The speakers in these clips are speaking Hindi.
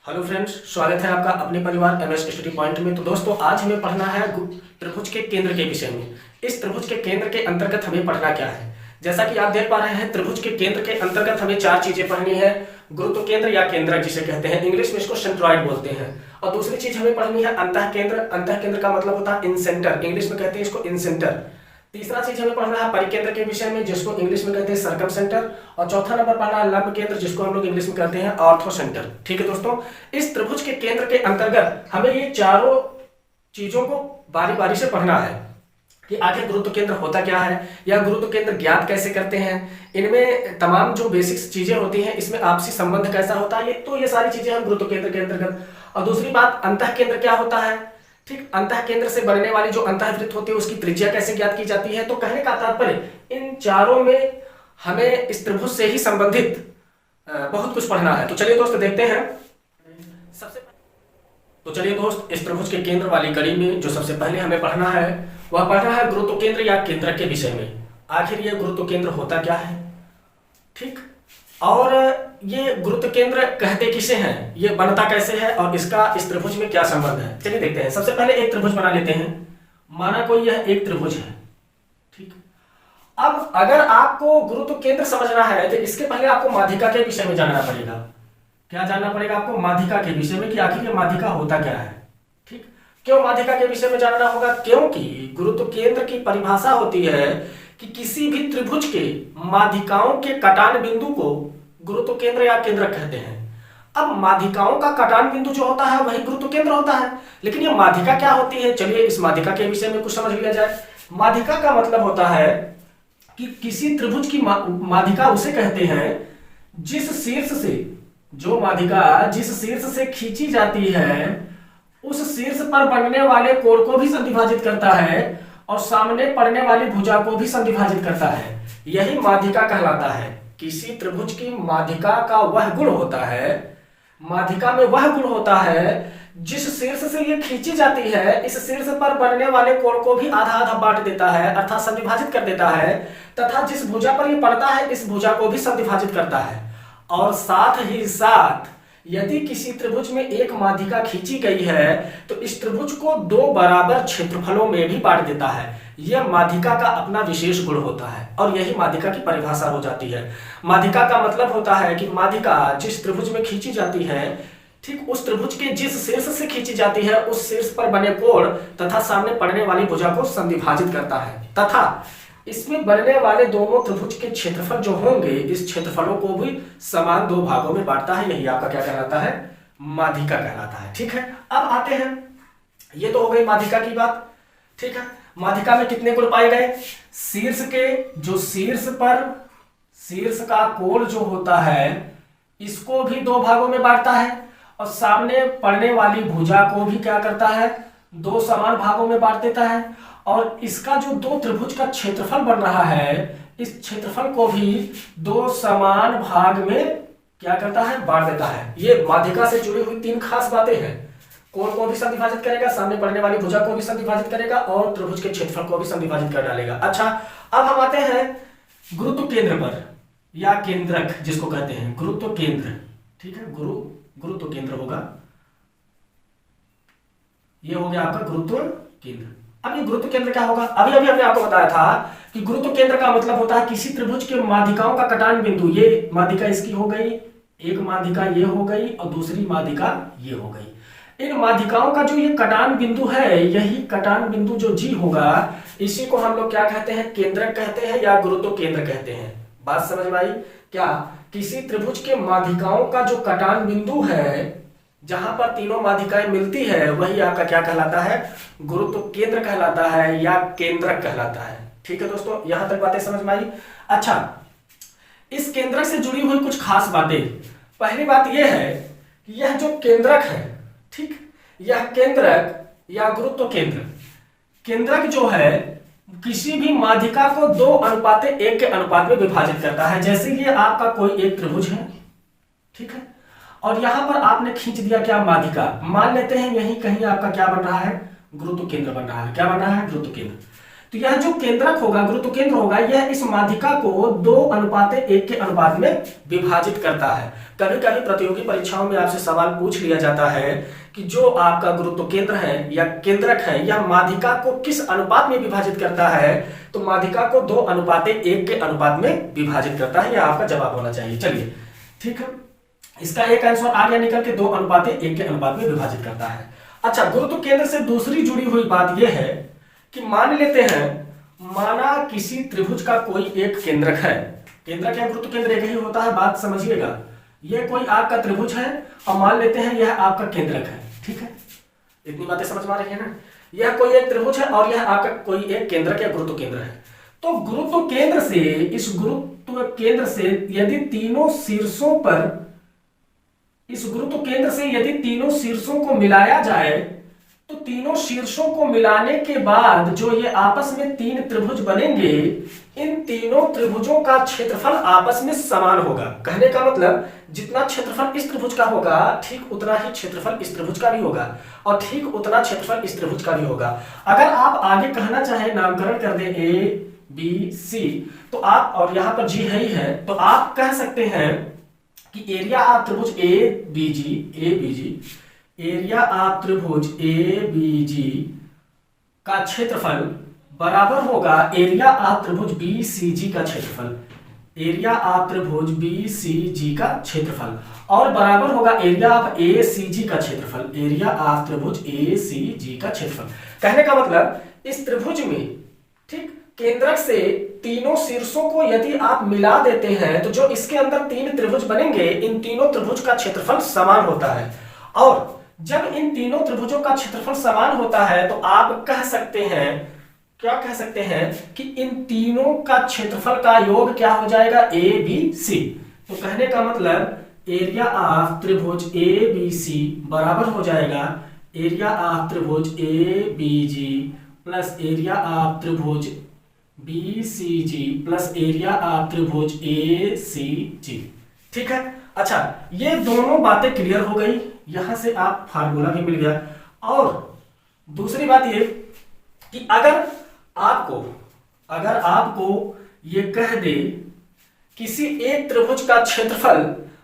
हेलो फ्रेंड्स, स्वागत है आपका अपने परिवार एमएस स्टडी पॉइंट में। तो दोस्तों, आज हमें पढ़ना है त्रिभुज के केंद्र के विषय में। इस त्रिभुज के केंद्र के अंतर्गत हमें पढ़ना क्या है। जैसा कि आप देख पा रहे हैं, त्रिभुज के केंद्र के अंतर्गत हमें चार चीजें पढ़नी है। गुरुत्व केंद्र या केंद्रक जिसे कहते हैं, इंग्लिश में इसको सेंट्रॉइड बोलते हैं। और दूसरी चीज हमें पढ़नी है अंतः केंद्र। अंतः केंद्र का मतलब होता है इन सेंटर, इंग्लिश में कहते हैं इसको इन सेंटर। तीसरा चीज हमें पढ़ना है परिकेंद्र के विषय में, जिसको इंग्लिश में कहते हैं सर्कम सेंटर। और चौथा नंबर पढ़ना है लंब केंद्र, जिसको हम लोग इंग्लिश में कहते हैं ऑर्थो सेंटर। ठीक है दोस्तों, इस त्रिभुज के केंद्र के अंतर्गत हमें ये चारों चीजों को बारी बारी से पढ़ना है कि आखिर गुरुत्व केंद्र होता क्या है, या गुरुत्व केंद्र ज्ञात कैसे करते हैं, इनमें तमाम जो बेसिक्स चीजें होती हैं, इसमें आपसी संबंध कैसा होता है, ये सारी चीजें हम गुरुत्व केंद्र के अंतर्गत। और दूसरी बात, अंतः केंद्र क्या होता है। ठीक, अंतः केंद्र से बनने वाली जो अंतःवृत्त होती है उसकी त्रिज्या कैसे ज्ञात की जाती है। तो कहने का तात्पर्य, इन चारों में हमें इस त्रिभुज से ही संबंधित बहुत कुछ पढ़ना है। तो चलिए दोस्त देखते हैं। चलिए दोस्त, इस त्रिभुज के केंद्र वाली कड़ी में जो सबसे पहले हमें पढ़ना है वह पढ़ना है गुरुत्व केंद्र या केंद्रक के विषय में। आखिर यह गुरुत्व केंद्र होता क्या है, ठीक, और ये गुरुत्व केंद्र कहते किसे हैं, ये बनता कैसे है, और इसका इस त्रिभुज में क्या संबंध है। चलिए देखते हैं। सबसे पहले एक त्रिभुज बना लेते हैं। माना कोई यह एक त्रिभुज है, ठीक। अब अगर आपको गुरुत्व केंद्र समझना है तो इसके पहले आपको माध्यिका के विषय में जानना पड़ेगा। क्या जानना पड़ेगा आपको? माध्यिका के विषय में, कि आखिर ये माध्यिका होता क्या है। ठीक, क्यों माध्यिका के विषय में जानना होगा? क्योंकि गुरुत्व केंद्र की परिभाषा होती है कि किसी भी त्रिभुज के माध्यिकाओं के कटान बिंदु को गुरुत्व केंद्र या केंद्रक कहते हैं। अब माध्यिकाओं का कटान बिंदु जो होता है वही गुरुत्व केंद्र होता है। लेकिन ये माध्यिका क्या होती है, चलिए इस माध्यिका के विषय में कुछ समझ लिया जाए। माध्यिका का मतलब होता है कि किसी त्रिभुज की माध्यिका उसे कहते हैं जिस शीर्ष से, जो माध्यिका जिस शीर्ष से खींची जाती है उस शीर्ष पर बनने वाले कोण को भी संविभाजित करता है और सामने पड़ने वाली भुजा को भी संविभाजित करता है। यही माध्यिका कहलाता है। किसी त्रिभुज की माध्यिका का वह गुण होता है, माध्यिका में वह गुण होता है जिस शीर्ष से ये खींची जाती है, इस शीर्ष पर बनने वाले कोण को भी आधा आधा बांट देता है, अर्थात संविभाजित कर देता है, तथा जिस भुजा पर ये पड़ता है इस भुजा को भी संविभाजित करता है। और साथ ही साथ यदि किसी त्रिभुज में एक माध्यिका खींची गई है तो इस त्रिभुज को दो बराबर क्षेत्रफलों में भी बांट देता है। यह माध्यिका का अपना विशेष गुण होता है और यही माध्यिका की परिभाषा हो जाती है। माध्यिका का मतलब होता है कि माध्यिका जिस त्रिभुज में खींची जाती है, ठीक, उस त्रिभुज के जिस शीर्ष से खींची जाती है उस शीर्ष पर बने कोण तथा सामने पड़ने वाली भुजा को संविभाजित करता है, तथा इसमें बनने वाले दोनों त्रिभुज के क्षेत्रफल जो होंगे इस क्षेत्रफलों को भी समान दो भागों में बांटता है। यही आपका क्या कहलाता है? माध्यिका कहलाता है। ठीक है, अब आते हैं, ये तो हो गई माध्यिका की बात। ठीक है, माध्यिका में कितने गुण पाए गए? शीर्ष के, जो शीर्ष का कोण जो होता है इसको भी दो भागों में बांटता है और सामने पड़ने वाली भुजा को भी क्या करता है? दो समान भागों में बांट देता है। और इसका जो दो त्रिभुज का क्षेत्रफल बन रहा है इस क्षेत्रफल को भी दो समान भाग में क्या करता है? बांट देता है। ये माध्यिका से जुड़ी हुई तीन खास बातें हैं। कोण को भी संविभाजित करेगा, सामने पड़ने वाली भुजा को भी संविभाजित करेगा और त्रिभुज के क्षेत्रफल को भी संविभाजित कर डालेगा। अच्छा, अब हम आते हैं गुरुत्व केंद्र पर, या केंद्रक जिसको कहते हैं, गुरुत्व केंद्र। ठीक है, गुरुत्व केंद्र होगा, ये हो गया आपका गुरुत्व केंद्र। अब ये गुरुत्व केंद्र क्या होगा? अभी हमने आपको बताया था कि गुरुत्व केंद्र का मतलब होता है किसी त्रिभुज के माध्यिकाओं का कटान बिंदु। ये माध्यिका इसकी हो गई, एक माध्यिका ये हो गई और दूसरी माध्यिका ये हो गई। इन माध्यिकाओं का जो ये कटान बिंदु है, यही कटान बिंदु जो जी होगा, इसी को हम लोग क्या कहते हैं? केंद्रक कहते हैं या गुरुत्व केंद्र कहते हैं। बात समझ में आई क्या? किसी त्रिभुज के माध्यिकाओं का जो कटान बिंदु है, जहां पर तीनों माध्यिकाएं मिलती है, वही आपका क्या कहलाता है? गुरुत्व केंद्र कहलाता है या केंद्रक कहलाता है। ठीक है दोस्तों, यहां तक बातें समझ में आई। अच्छा, इस केंद्रक से जुड़ी हुई कुछ खास बातें। पहली बात यह है कि यह जो केंद्रक है, ठीक, यह केंद्रक या गुरुत्व केंद्रक जो है किसी भी माध्यिका को 2:1 के अनुपात में विभाजित करता है। जैसे ये आपका कोई एक त्रिभुज है, ठीक है, और यहां पर आपने खींच दिया क्या? माध्यिका। मान लेते हैं यही कहीं आपका क्या बन रहा है? गुरुत्व केंद्र बन रहा है। क्या बन रहा है? गुरुत्व केंद्र। तो यह जो केंद्रक होगा, गुरुत्व केंद्र होगा, यह इस माध्यिका को 2:1 के अनुपात में विभाजित करता है। कभी कभी प्रतियोगी परीक्षाओं में आपसे सवाल पूछ लिया जाता है कि जो आपका गुरुत्व केंद्र है या केंद्रक है, यह माध्यिका को किस अनुपात में विभाजित करता है, तो माध्यिका को 2:1 के अनुपात में विभाजित करता है। यह आपका जवाब होना चाहिए। चलिए ठीक है, इसका एक आंसर आ गया निकल के, 2:1 के अनुपात में विभाजित करता है। अच्छा, गुरुत्व केंद्र से दूसरी जुड़ी हुई बात यह है कि मान लेते हैं, माना किसी त्रिभुज का कोई एक केंद्रक है, केंद्रक या गुरुत्व केंद्र एक ही होता है, बात समझिएगा। यह कोई आपका त्रिभुज है और मान लेते हैं यह आपका केंद्रक है, ठीक है, इतनी बातें समझ में आ रही है ना। यह कोई एक त्रिभुज है और यह आपका कोई एक केंद्रक या गुरुत्व केंद्र है। तो गुरुत्व केंद्र से, इस गुरुत्व केंद्र से यदि तीनों शीर्षों पर, इस गुरुत्व केंद्र से यदि तीनों शीर्षों को मिलाया जाए, तो तीनों शीर्षों को मिलाने के बाद जो ये आपस में 3 त्रिभुज बनेंगे, इन तीनों त्रिभुजों का क्षेत्रफल आपस में समान होगा। कहने का मतलब जितना क्षेत्रफल इस त्रिभुज का होगा, ठीक उतना ही क्षेत्रफल इस त्रिभुज का भी होगा, और ठीक उतना क्षेत्रफल इस त्रिभुज का भी होगा। अगर आप आगे कहना चाहे, नामकरण कर दे ए बी सी, तो आप, और यहां पर जी है ही है, तो आप कह सकते हैं कि एरिया ऑफ त्रिभुज A B G, area of त्रिभुज ए बी जी का क्षेत्रफल बराबर होगा एरिया ऑफ त्रिभुज बी सी जी का क्षेत्रफल, एरिया ऑफ त्रिभुज बी सी जी का क्षेत्रफल, और बराबर होगा area of A C G का क्षेत्रफल, एरिया ऑफ त्रिभुज ए सी जी का क्षेत्रफल। कहने का मतलब इस त्रिभुज में, ठीक, केंद्रक से तीनों शीर्षों को यदि आप मिला देते हैं, तो जो इसके अंदर 3 त्रिभुज बनेंगे, इन तीनों त्रिभुज का क्षेत्रफल समान होता है। और जब इन तीनों त्रिभुजों का क्षेत्रफल समान होता है, तो आप कह सकते हैं, क्या कह सकते हैं कि इन तीनों का क्षेत्रफल का योग क्या हो जाएगा, ए बी सी। तो कहने का मतलब एरिया ऑफ त्रिभुज ए बी सी बराबर हो जाएगा एरिया ऑफ त्रिभुज A B G plus area of त्रिभुज B C G plus area of त्रिभुज ए सी जी। ठीक है, अच्छा, ये दोनों बातें क्लियर हो गई, यहां से आप फार्मूला भी मिल गया। और दूसरी बात ये कि अगर आपको ये कह दे किसी एक त्रिभुज का क्षेत्रफल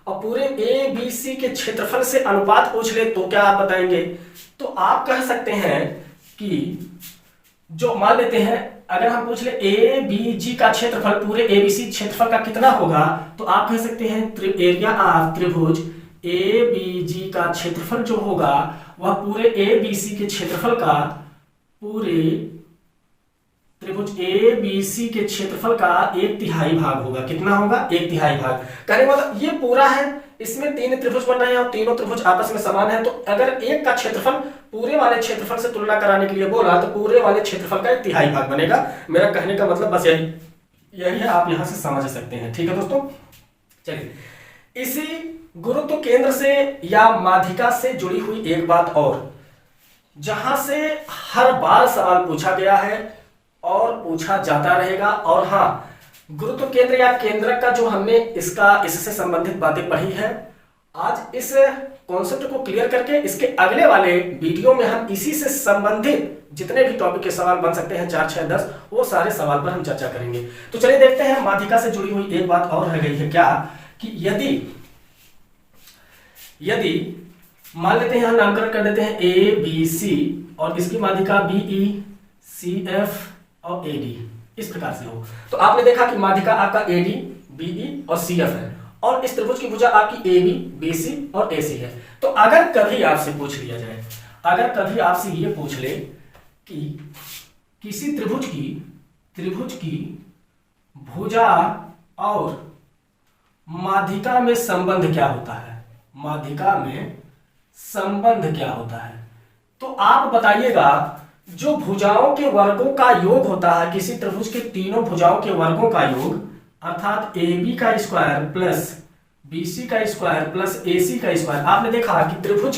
और पूरे ए बी सी के क्षेत्रफल से अनुपात पूछ ले, तो क्या आप बताएंगे? तो आप कह सकते हैं कि जो मान लेते हैं, अगर हम पूछ ले ए बी जी का क्षेत्रफल पूरे ए बी सी क्षेत्रफल का कितना होगा, तो आप कह सकते हैं एरिया ऑफ त्रिभुज ए बी जी का क्षेत्रफल जो होगा वह पूरे ए बी सी के क्षेत्रफल का, पूरे त्रिभुज ए बी सी के क्षेत्रफल का 1/3 भाग होगा। कितना होगा? 1/3 भाग। कहने का मतलब ये पूरा है, इसमें 3 त्रिभुज बन रहे हैं और तीनों त्रिभुज आपस में समान है, तो अगर एक का क्षेत्रफल पूरे वाले क्षेत्रफल से तुलना कराने के लिए बोला, तो पूरे वाले क्षेत्रफल का 1/3 भाग बनेगा। मेरा कहने का मतलब बस यही है, आप यहां से समझ सकते हैं। ठीक है दोस्तों, चलिए, इसी गुरुत्व केंद्र से या माध्यिका से जुड़ी हुई एक बात और, जहां से हर बार सवाल पूछा गया है और पूछा जाता रहेगा, और हाँ, गुरुत्व केंद्र या केंद्रक का जो हमने इससे संबंधित बातें पढ़ी है, आज इस कॉन्सेप्ट को क्लियर करके इसके अगले वाले वीडियो में हम इसी से संबंधित जितने भी टॉपिक के सवाल बन सकते हैं, 4, 6, 10, वो सारे सवाल पर हम चर्चा करेंगे। तो चलिए देखते हैं, माध्यिका से जुड़ी हुई एक बात और रह गई है क्या, कि यदि मान लेते हैं, यहां नामकरण कर देते हैं ए बी सी, और इसकी माध्यिका बी ई सी एफ और ए डी, इस प्रकार से हो, तो आपने देखा कि माध्यिका आपका ए डी बी ई और सी एफ है, और इस त्रिभुज की भुजा आपकी ए बी बी सी और ए सी है। तो अगर कभी आपसे पूछ लिया जाए, अगर कभी आपसे ये पूछ ले कि किसी त्रिभुज की भुजा और माध्यिका में संबंध क्या होता है, माध्यिका में संबंध क्या होता है, तो आप बताइएगा, जो भुजाओं के वर्गों का योग होता है, किसी त्रिभुज के तीनों भुजाओं के वर्गों का योग, अर्थात ए बी का स्क्वायर प्लस बी सी का स्क्वायर प्लस ए सी का स्क्वायर। आपने देखा कि त्रिभुज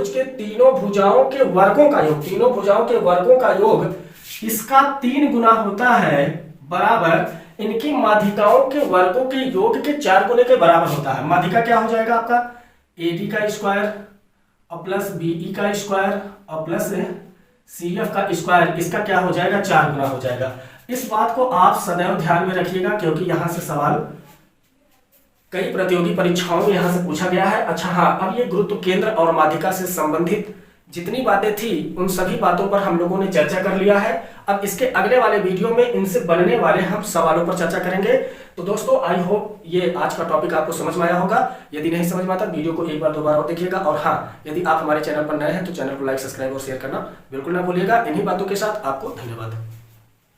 के तीनों भुजाओं के वर्गों का योग, तीनों भुजाओं के वर्गों का योग इसका 3 गुना होता है, बराबर इनकी माध्यिकाओं के वर्गों के योग के 4 गुने के बराबर होता है। माध्यिका क्या हो जाएगा आपका, ए डी का स्क्वायर और प्लस बी ई का स्क्वायर और प्लस CF का स्क्वायर इसका क्या हो जाएगा, 4 गुना हो जाएगा। इस बात को आप सदैव ध्यान में रखिएगा, क्योंकि यहां से सवाल कई प्रतियोगी परीक्षाओं में यहां से पूछा गया है। अच्छा हाँ, अब ये गुरुत्व केंद्र और माध्यिका से संबंधित जितनी बातें थी उन सभी बातों पर हम लोगों ने चर्चा कर लिया है। अब इसके अगले वाले वीडियो में इनसे बनने वाले हम सवालों पर चर्चा करेंगे। तो दोस्तों आई होप ये आज का टॉपिक आपको समझ में आया होगा। यदि नहीं समझ में आता वीडियो को एक बार दोबारा और देखिएगा। और हाँ, यदि आप हमारे चैनल पर नए हैं तो चैनल को लाइक, सब्सक्राइब और शेयर करना बिल्कुल ना भूलिएगा। इन्हीं बातों के साथ आपको धन्यवाद।